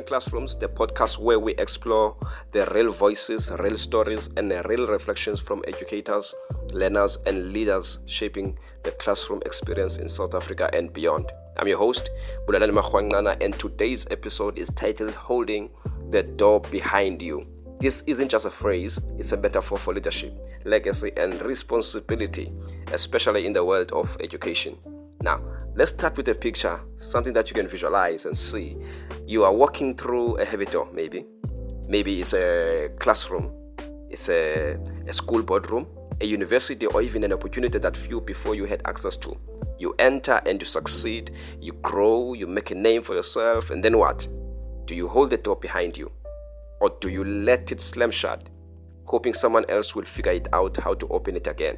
Classrooms, the podcast where we explore the real voices, real stories, and the real reflections from educators, learners, and leaders shaping the classroom experience in South Africa and beyond. I'm your host, Bulelani Marwanqana, and today's episode is titled Holding the Door Behind You. This isn't just a phrase, it's a metaphor for leadership, legacy, and responsibility, especially in the world of education. Now, let's start with a picture, something that you can visualize and see. You are walking through a heavy door, maybe. Maybe it's a classroom, it's a school boardroom, a university, or even an opportunity that few before you had access to. You enter and you succeed, you grow, you make a name for yourself, and then what? Do you hold the door behind you? Or do you let it slam shut, hoping someone else will figure it out how to open it again?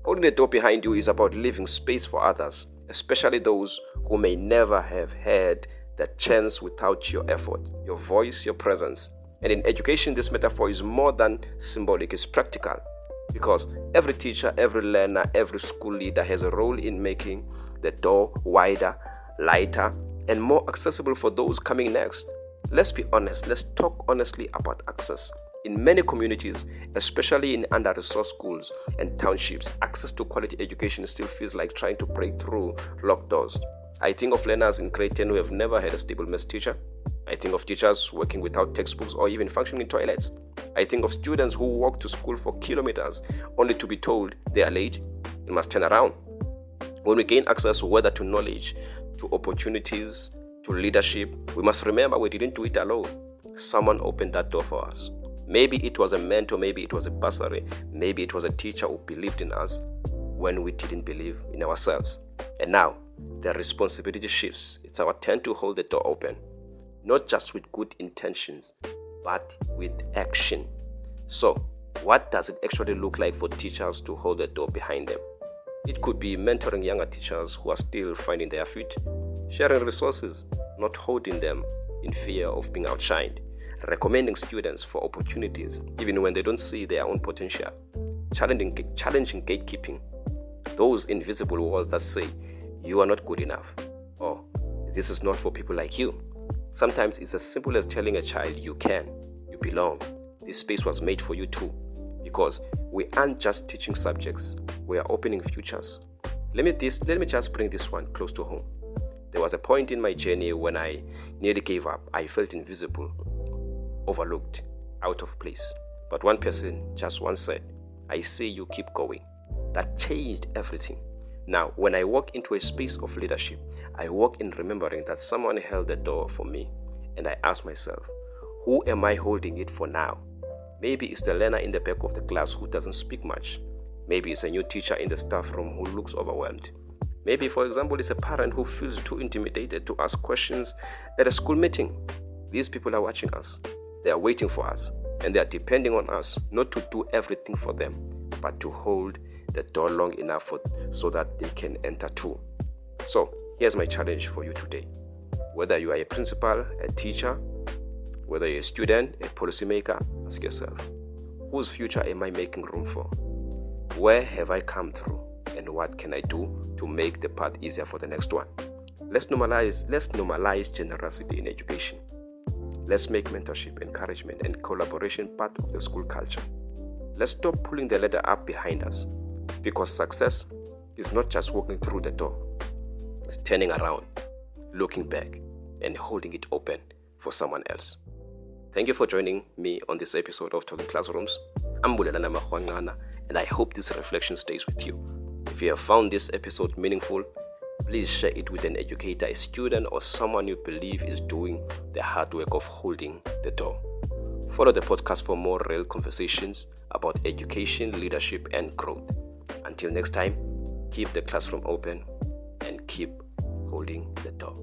Holding the door behind you is about leaving space for others, especially those who may never have had the chance without your effort, your voice, your presence. And in education, this metaphor is more than symbolic, it's practical. Because every teacher, every learner, every school leader has a role in making the door wider, lighter, and more accessible for those coming next. Let's be honest, let's talk honestly about access. In many communities, especially in under-resourced schools and townships, access to quality education still feels like trying to break through locked doors. I think of learners in grade 10 who have never had a stable maths teacher. I think of teachers working without textbooks or even functioning toilets. I think of students who walk to school for kilometers only to be told they are late and must turn around. When we gain access whether to knowledge, to opportunities, to leadership, we must remember we didn't do it alone. Someone opened that door for us. Maybe it was a mentor, maybe it was a bursary, maybe it was a teacher who believed in us when we didn't believe in ourselves. And now, the responsibility shifts. It's our turn to hold the door open, not just with good intentions, but with action. So, what does it actually look like for teachers to hold the door behind them? It could be mentoring younger teachers who are still finding their feet, sharing resources, not holding them in fear of being outshined, recommending students for opportunities even when they don't see their own potential, challenging gatekeeping, those invisible walls that say you are not good enough or this is not for people like you. Sometimes it's as simple as telling a child you can, you belong, this space was made for you too, because we aren't just teaching subjects, we are opening futures. Let me just bring this one close to home. There was a point in my journey when I nearly gave up. I felt invisible, overlooked, out of place. But one person just once said, "I see you, keep going." That changed everything. Now, when I walk into a space of leadership, I walk in remembering that someone held the door for me. And I ask myself, who am I holding it for now? Maybe it's the learner in the back of the class who doesn't speak much. Maybe it's a new teacher in the staff room who looks overwhelmed. Maybe, for example, it's a parent who feels too intimidated to ask questions at a school meeting. These people are watching us. They are waiting for us. And they are depending on us not to do everything for them, but to hold the door long enough so that they can enter too. So, here's my challenge for you today. Whether you are a principal, a teacher, whether you're a student, a policymaker, ask yourself, whose future am I making room for? Where have I come through? And what can I do to make the path easier for the next one? Let's normalize generosity in education. Let's make mentorship, encouragement, and collaboration part of the school culture. Let's stop pulling the ladder up behind us, because success is not just walking through the door. It's turning around, looking back, and holding it open for someone else. Thank you for joining me on this episode of Talking Classrooms. I'm Bulelani Marwanqana, and I hope this reflection stays with you. If you have found this episode meaningful, please share it with an educator, a student, or someone you believe is doing the hard work of holding the door. Follow the podcast for more real conversations about education, leadership, and growth. Until next time, keep the classroom open and keep holding the door.